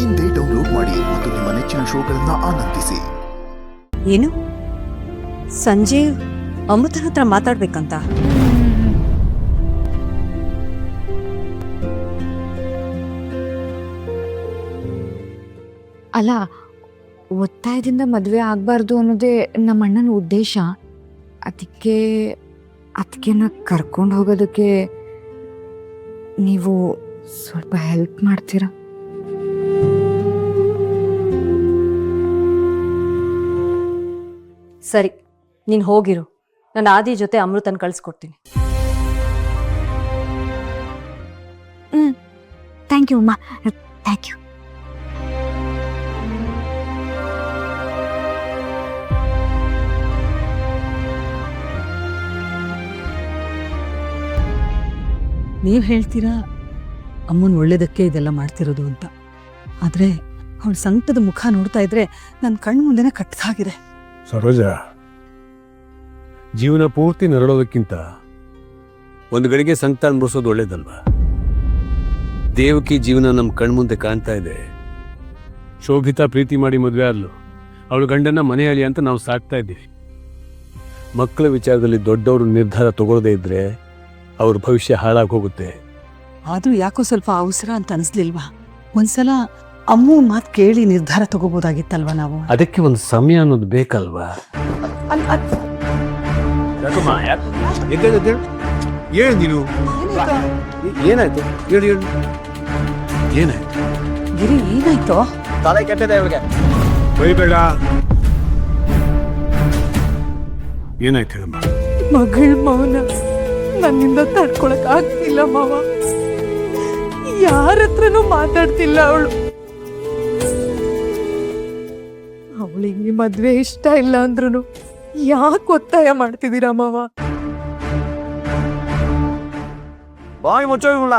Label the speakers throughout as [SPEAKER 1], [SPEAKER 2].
[SPEAKER 1] ಇಂದೇ ಡೌನ್ಲೋಡ್ ಮಾಡಿ ಮತ್ತು ನಿಮ್ಮ ನೆಚ್ಚಿನ ಶೋಗಳನ್ನ ಆನಂದಿಸಿ.
[SPEAKER 2] ಏನು ಸಂಜೀವ್ ಅಮೃತನ ಹತ್ರ ಮಾತಾಡ್ಬೇಕಂತ?
[SPEAKER 3] ಅಲ್ಲ, ಒತ್ತಾಯದಿಂದ ಮದುವೆ ಆಗಬಾರ್ದು ಅನ್ನೋದೇ ನಮ್ಮ ಅಣ್ಣನ ಉದ್ದೇಶ. ಅದಕ್ಕೆ ಕರ್ಕೊಂಡು ಹೋಗೋದಕ್ಕೆ ನೀವು ಸ್ವಲ್ಪ ಹೆಲ್ಪ್ ಮಾಡ್ತೀರಾ?
[SPEAKER 2] ಸರಿ, ನೀನು ಹೋಗಿರು. ನಾನು ಆದಿ ಜೊತೆ ಅಮೃತನ್ ಕಳಿಸ್ಕೊಡ್ತೀನಿ.
[SPEAKER 3] ಥ್ಯಾಂಕ್ ಯು ಅಮ್ಮ, ಥ್ಯಾಂಕ್ ಯು.
[SPEAKER 4] ನೀವು ಹೇಳ್ತೀರಾ ಅಮ್ಮನ ಒಳ್ಳೇದಕ್ಕೆ ಇದೆಲ್ಲ ಮಾಡ್ತಿರೋದು ಅಂತ. ಆದರೆ ಅವಳ ಸಂಕಟದ ಮುಖ ನೋಡ್ತಾ ಇದ್ರೆ ನನ್ನ ಕಣ್ಣು ಮುಂದೆನೇ ಕಟ್ಟದಾಗಿದೆ.
[SPEAKER 5] ಸರೋಜ, ಜೀವನ ಪೂರ್ತಿ ನರಳೋದಕ್ಕಿಂತ ಒಂದು ಗಳಿಗೆ ಸಂಕಟ ಅನುಭವಿಸೋದು ಒಳ್ಳೇದಲ್ವಾ? ದೇವಕಿ ಜೀವನ ನಮ್ಮ ಕಣ್ಮುಂದೆ ಕಾಣ್ತಾ ಇದೆ. ಶೋಭಿತಾ ಪ್ರೀತಿ ಮಾಡಿ ಮದುವೆ ಆದ್ಲು. ಅವಳು ಗಂಡನ ಮನೆಯಲ್ಲಿ ಅಂತ ನಾವು ಸಾಕ್ತಾ ಇದ್ದೀವಿ. ಮಕ್ಕಳ ವಿಚಾರದಲ್ಲಿ ದೊಡ್ಡವರು ನಿರ್ಧಾರ ತಗೊಳ್ಳದೇ ಇದ್ರೆ ಅವ್ರ ಭವಿಷ್ಯ ಹಾಳಾಗಿ ಹೋಗುತ್ತೆ.
[SPEAKER 4] ಆದರೂ ಯಾಕೋ ಸ್ವಲ್ಪ ಅವಸರ ಅಂತ ಅನಿಸ್ಲಿಲ್ವಾ? ಒಂದ್ಸಲ ಅಮ್ಮು ಮಾತು ಕೇಳಿ ನಿರ್ಧಾರ ತಗೋಬೋದಾಗಿತ್ತಲ್ವಾ ನಾವು?
[SPEAKER 5] ಅದಕ್ಕೆ ಒಂದು ಸಮಯ ಅನ್ನೋದು ಬೇಕಲ್ವಾ? ಏನು ನೀನು? ಏನಾಯ್ತು ಹೇಳಿ ಹೇಳಿ, ಏನಾಯ್ತು?
[SPEAKER 4] ಗಿರಿ, ಏನಾಯ್ತು?
[SPEAKER 6] ತಲೆ ಕೆಟ್ಟಿದೆ ಇವಳಿಗೆ.
[SPEAKER 5] ಬೈಬೇಡ. ಏನಾಯ್ತು ಹೇಳಮ್ಮ?
[SPEAKER 4] ಮಗಳ ಮೌನ ನನ್ನಿಂದ ತಡ್ಕೊಳಕ್ ಆಗ್ತಿಲ್ಲ ಮಾವ. ಯಾರ ಹತ್ರನೂ ಮಾತಾಡ್ತಿಲ್ಲ ಅವಳು. ಅವಳಿಗೆ ಮದ್ವೆ ಇಷ್ಟ ಇಲ್ಲ ಅಂದ್ರೂ ಯಾಕೆ ಒತ್ತಾಯ ಮಾಡ್ತಿದ್ದೀರಾ ಮಾವ?
[SPEAKER 6] ಬಾಯಿ ಮುಚ್ಚೋ ಇವಳ.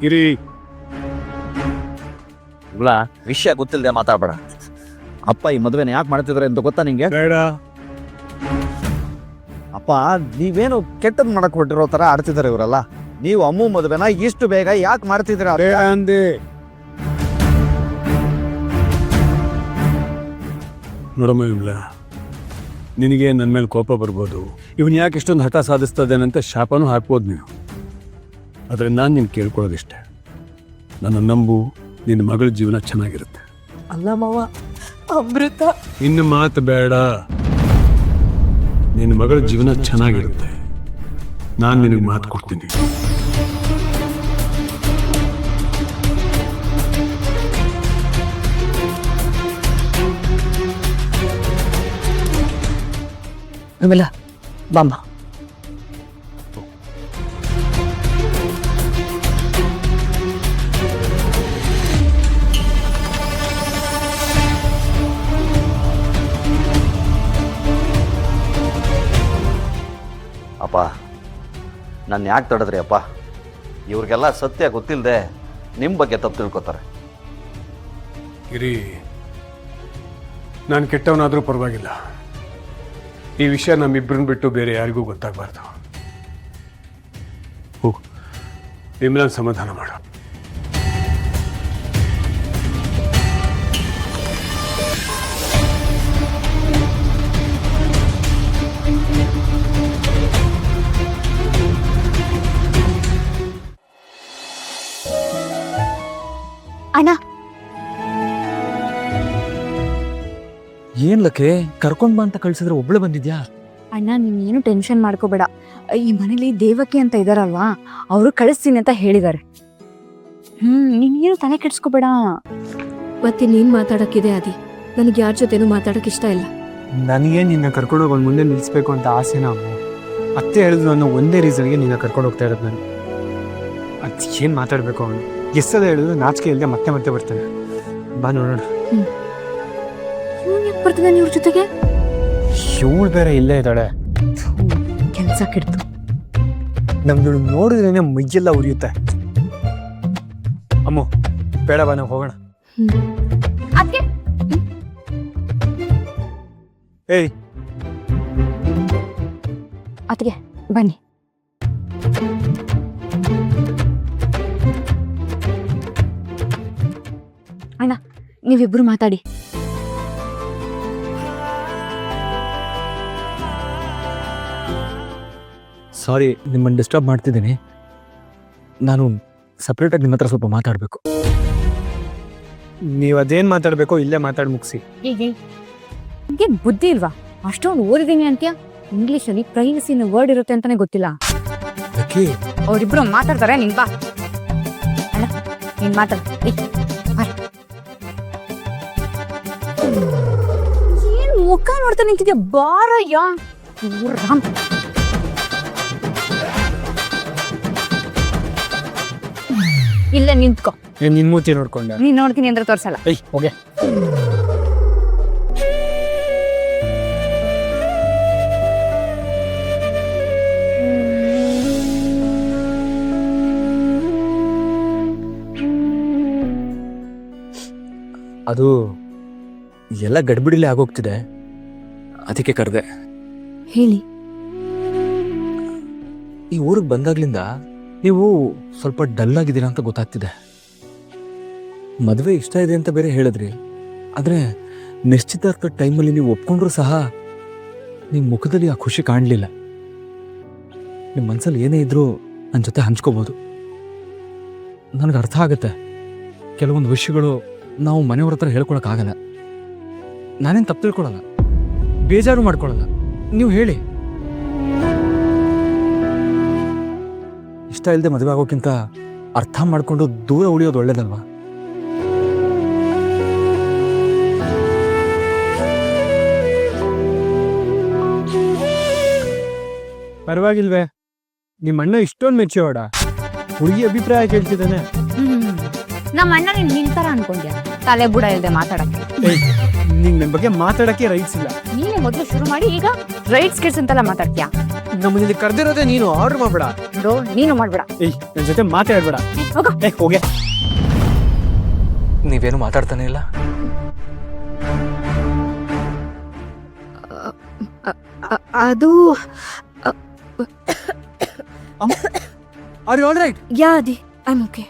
[SPEAKER 5] ಗಿರಿ,
[SPEAKER 6] ಇವಳ ವಿಷಯ ಗೊತ್ತಿಲ್ಲದೆ ಮಾತಾಡ್ಬೇಡ. ಅಪ್ಪ ಈ ಮದುವೆನ ಯಾಕೆ ಮಾಡ್ತಿದಾರೆ ಅಂತ ಗೊತ್ತಾ ನಿಂಗೆ?
[SPEAKER 5] ಬೇಡ.
[SPEAKER 6] ಅಪ್ಪ, ನೀವೇನು ಕೆಟ್ಟದ್ ಮಾಡಕ್ ಹೊಟ್ಟಿರೋ ತರ ಆಡ್ತಿದಾರೆ ಇವರಲ್ಲ. ನೀವು ಅಮ್ಮು ಮದುವೆನ ಇಷ್ಟು ಬೇಗ ಯಾಕೆ ಮಾಡ್ತಿದ್ದೀರಾ?
[SPEAKER 5] ಅಂದೆ ನೋಡಮ್ಮ, ಇವಳ ನಿನಗೆ ನನ್ನ ಮೇಲೆ ಕೋಪ ಬರ್ಬೋದು. ಇವನ್ ಯಾಕೆ ಇಷ್ಟೊಂದು ಹಠ ಸಾಧಿಸ್ತದೇನಂತ ಶಾಪನೂ ಹಾಕ್ಬೋದು ನೀವು. ಆದರೆ ನಾನು ನಿನ್ನ ಕೇಳ್ಕೊಳ್ಳೋದಿಷ್ಟೆ, ನನ್ನ ನಂಬು. ನಿನ್ನ ಮಗಳ ಜೀವನ ಚೆನ್ನಾಗಿರುತ್ತೆ.
[SPEAKER 4] ಅಲ್ಲ ಮಾವ, ಅಮೃತ
[SPEAKER 5] ಇನ್ನು ಮಾತು ಬೇಡ. ನಿನ್ನ ಮಗಳ ಜೀವನ ಚೆನ್ನಾಗಿರುತ್ತೆ. ನಾನು ನಿನಗೆ ಮಾತು ಕೊಡ್ತೀನಿ.
[SPEAKER 4] ವಿಮಲ, ಬಾಮ್ಮ.
[SPEAKER 6] ಅಪ್ಪ, ನಾನು ಯಾಕೆ ತಡೆದ್ರಿ ಅಪ್ಪ? ಇವ್ರಿಗೆಲ್ಲ ಸತ್ಯ ಗೊತ್ತಿಲ್ಲದೆ ನಿಮ್ಮ ಬಗ್ಗೆ ತಪ್ಪು ತಿಳ್ಕೊತಾರೆ.
[SPEAKER 5] ಗಿರಿ, ನಾನು ಕೆಟ್ಟವನಾದರೂ ಪರವಾಗಿಲ್ಲ. ಈ ವಿಷಯ ನಮ್ಮಿಬ್ಬರನ್ನ ಬಿಟ್ಟು ಬೇರೆ ಯಾರಿಗೂ ಗೊತ್ತಾಗಬಾರ್ದು. ಹೋಗು, ವಿಮಲನ ಸಮಾಧಾನ ಮಾಡು.
[SPEAKER 3] ಅಣ್ಣ,
[SPEAKER 7] ಏನ್ ಲಕ್ಕೆ, ಕರ್ಕೊಂಡ್ ಬಾ ಅಂತ ಕಳ್ಸಿದ್ರೆ ಒಬ್ಳು ಬಂದಿದ್ಯಾ?
[SPEAKER 3] ಅಣ್ಣ, ನೀನೇನು ಟೆನ್ಷನ್ ಮಾಡ್ಕೋಬೇಡ. ಈ ಮನೇಲಿ ದೇವಕಿ ಅಂತ ಇದಾರಲ್ವಾ, ಅವರು ಕಳಿಸ್ತೀನಿ ಅಂತ ಹೇಳಿದ್ದಾರೆ. ನೀನೇನು ತಲೆ ಕೆಡ್ಸ್ಕೋಬೇಡ.
[SPEAKER 8] ಮತ್ತಿನ್ನೇನು ಮಾತಾಡೋಕ್ಕಿದೆ ಆದಿ? ನನಗೆ ಯಾರ ಜೊತೆನೂ ಮಾತಾಡೋಕೆ ಇಷ್ಟ ಇಲ್ಲ.
[SPEAKER 7] ನನಗೆ ನಿನ್ನ ಕರ್ಕೊಂಡೋಗಿ ಒಂದು ಮುಂದೆ ನಿಲ್ಲಿಸ್ಬೇಕು ಅಂತ ಆಸೆನಾ ಅಮ್ಮ? ಅತ್ತೆ ಹೇಳಿದ್ರು ಅನ್ನೋ ಒಂದೇ ರೀಸನ್ಗೆ ನಿನ್ನ ಕರ್ಕೊಂಡು ಹೋಗ್ತಾ ಇರೋದು ನಾನು. ಅದು ಏನು ಮಾತಾಡಬೇಕು ಅವನು? ಎಷ್ಟದ ಹೇಳಿದ್ರು ನಾಚಿಕೆ ಇಲ್ಲದೆ ಮತ್ತೆ ಮತ್ತೆ ಬರ್ತಾನೆ. ಬಾ ನೋಡೋಣ.
[SPEAKER 8] ಬರ್ತೀನಿ ಇವ್ರ ಜೊತೆಗೆ.
[SPEAKER 7] ಇವಳು ಬೇರೆ ಇಲ್ಲೇ ಇದ್ದಾಳೆ.
[SPEAKER 3] ಕೆಲಸ ಕೆಡ್ತು.
[SPEAKER 7] ನಮ್ದು ನೋಡಿದ್ರೇನೆ ಮೈಯೆಲ್ಲ ಉರಿಯುತ್ತೆ. ಅಮ್ಮ, ಬೇಡ ಬಾ, ನಾವು ಹೋಗೋಣ. ಏಯ್,
[SPEAKER 3] ಅದಕ್ಕೆ ಬನ್ನಿ. ಅಣ್ಣ ನೀವಿಬ್ರು ಮಾತಾಡಿ.
[SPEAKER 9] ಸಾರಿ ನಿಮ್ಮನ್ನು ಡಿಸ್ಟರ್ಬ್ ಮಾಡ್ತಿದ್ದೀನಿ. ನಾನು ಸಪ್ರೇಟಾಗಿ ನಿಮ್ಮ ಹತ್ರ ಸ್ವಲ್ಪ ಮಾತಾಡಬೇಕು.
[SPEAKER 7] ನೀವು ಅದೇನು ಮಾತಾಡಬೇಕೋ ಇಲ್ಲೇ ಮಾತಾಡಿ ಮುಗಿಸಿ.
[SPEAKER 3] ನಿಮ್ಗೆ ಬುದ್ಧಿ ಇಲ್ವಾ? ಅಷ್ಟೊಂದು ಓದಿದೀನಿ ಅಂತ್ಯ, ಇಂಗ್ಲಿಷಲ್ಲಿ ಪ್ರೈವಸಿ ವರ್ಡ್ ಇರುತ್ತೆ ಅಂತಾನೆ ಗೊತ್ತಿಲ್ಲ. ಅವ್ರಿಬ್ರು ಮಾತಾಡ್ತಾರೆ, ನೀನ್ ಬಾ ಅಣ್ಣ, ನೀನ್ ಮಾತಾಡ. ಏನ್ ಮುಖ ನೋಡ್ತಾ ನಿಂತಿದ್ಯಾ? ಬಾರಯ್ಯ ರಾಮ್. ಇಲ್ಲೇ ನಿಂತ್ಕೊ.
[SPEAKER 7] ನಿನ್ ಮೂತಿ ನೋಡ್ಕೊಂಡೆ
[SPEAKER 3] ನೀನ್ ನೋಡ್ತೀನಿ ಅಂದ್ರೆ ತೋರ್ಸಲ್ಲ.
[SPEAKER 7] ಹೋಗೆ.
[SPEAKER 9] ಅದು ಎಲ್ಲ ಗಡ್ಬಿಡಿಲೇ ಆಗೋಗ್ತಿದೆ, ಅದಕ್ಕೆ ಕರೆದೆ.
[SPEAKER 3] ಹೇಳಿ.
[SPEAKER 9] ಈ ಊರಿಗೆ ಬಂದಾಗ್ಲಿಂದ ನೀವು ಸ್ವಲ್ಪ ಡಲ್ ಆಗಿದ್ದೀರಾ ಅಂತ ಗೊತ್ತಾಗ್ತಿದೆ. ಮದುವೆ ಇಷ್ಟ ಇದೆ ಅಂತ ಬೇರೆ ಹೇಳಿದ್ರಿ, ಆದರೆ ನಿಶ್ಚಿತಾರ್ಥ ಟೈಮಲ್ಲಿ ನೀವು ಒಪ್ಕೊಂಡ್ರೂ ಸಹ ನಿಮ್ಮ ಮುಖದಲ್ಲಿ ಆ ಖುಷಿ ಕಾಣಲಿಲ್ಲ. ನಿಮ್ಮ ಮನಸ್ಸಲ್ಲಿ ಏನೇ ಇದ್ರೂ ನನ್ನ ಜೊತೆ ಹಂಚ್ಕೋಬೋದು. ನನಗೆ ಅರ್ಥ ಆಗುತ್ತೆ, ಕೆಲವೊಂದು ವಿಷಯಗಳು ನಾವು ಮನೆಯವ್ರ ಹತ್ರ ಹೇಳ್ಕೊಳಕ್ಕಾಗಲ್ಲ. ನಾನೇನು ತಪ್ಪು ತಿಳ್ಕೊಳಲ್ಲ, ಬೇಜಾರು ಮಾಡ್ಕೊಳಲ್ಲ. ನೀವು ಹೇಳಿ. ಇಷ್ಟ ಇಲ್ಲದೆ ಮದುವೆ ಆಗೋಕ್ಕಿಂತ ಅರ್ಥ ಮಾಡಿಕೊಂಡು ದೂರ ಉಳಿಯೋದು ಒಳ್ಳೇದಲ್ವಾ?
[SPEAKER 7] ಪರವಾಗಿಲ್ವೇ? ನಿಮ್ಮ ಅಣ್ಣ ಇಷ್ಟೊಂದು ಮೆಚ್ಚೋಡ, ಹುಡುಗಿ ಅಭಿಪ್ರಾಯ ಕೇಳ್ತಿದ್ದಾನೆ.
[SPEAKER 3] ನಮ್ಮ ಅಣ್ಣ ನೀನ್ ನಿಂತರ ಅನ್ಕೊಂಡ್ಯಾ? ತಲೆ ಬುಡ ಇಲ್ದೆ ಮಾತಾಡಕ್ಕೆ.
[SPEAKER 7] ನಿಂಗೆ ನನ್ನ ಬಗ್ಗೆ ಮಾತಾಡಕ್ಕೆ ರೈಟ್ಸ್ ಇಲ್ಲ.
[SPEAKER 3] ನೀನೇ ಮೊದಲು ಶುರು ಮಾಡಿ ಈಗ ರೈಟ್ಸ್ ಕಿಡ್ಸ್ ಅಂತೆಲ್ಲ ಮಾತಾಡ್ತೀಯಾ?
[SPEAKER 7] ನಮ್ಮಲ್ಲಿ ಕರೆದಿರೋದೇ ನೀನು, ಆರ್ಡರ್ ಮಾಡ್ಬೇಡ.
[SPEAKER 3] ನೀನು ಮಾಡ್ಬೇಡ.
[SPEAKER 7] ನನ್ನ ಜೊತೆ ಮಾತಾಡ್ಬೇಡ. ಹೋಗೆ.
[SPEAKER 9] ನೀವೇನು ಮಾತಾಡ್ತಾನೆ ಇಲ್ಲ.
[SPEAKER 8] ಅದು
[SPEAKER 7] ಆರ್ ಯು ಆಲ್ ರೈಟ್?
[SPEAKER 8] ಯಾ ಅದಿ, ಐ ಆಮ್ ಓಕೆ.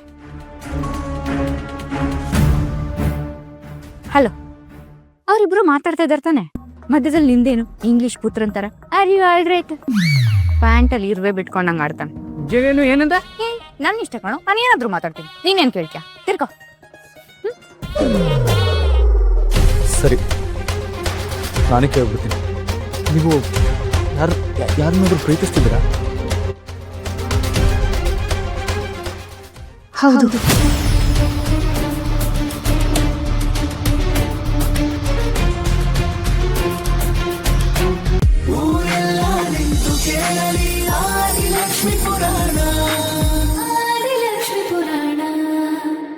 [SPEAKER 3] ಹಲೋ, ಅವರಿಬ್ರು ಮಾತಾಡ್ತಾ ಇದಾರೆ ತಾನೆ, ಮಧ್ಯದಲ್ಲಿ ನಿಂದೇನು ಇಂಗ್ಲಿಷ್ ಪುತ್ರ ಅಂತಾರ? Are you all right? ಪ್ಯಾಂಟಲ್ಲಿ ಇರುವೆ ಬಿಟ್ಕೊಂಡಂಗೆ ಆಡ್ತಾನೆ.
[SPEAKER 7] ಏನು ಏನಂದ?
[SPEAKER 3] ನನ್ನ ಇಷ್ಟ ಕಣೋ, ನಾನು ಏನಾದ್ರು ಮಾತಾಡ್ತೀನಿ, ನೀನೇನು ಕೇಳ್ತೀಯ? ತಿರ್ಕೋ.
[SPEAKER 9] ಸರಿ, ನಾನೇ ಕೇಳ್ಬಿಡ್ತೀನಿ. ನೀವು ಯಾರನ್ನಾದ್ರೂ ಪ್ರೀತಿಸ್ತಿದ್ದೀರಾ?
[SPEAKER 8] ಹೌದು.
[SPEAKER 10] ಊರೆಲ್ಲ ನಿಂತು ಕೇಳಲಿ ಆದಿ ಲಕ್ಷ್ಮೀಪುರ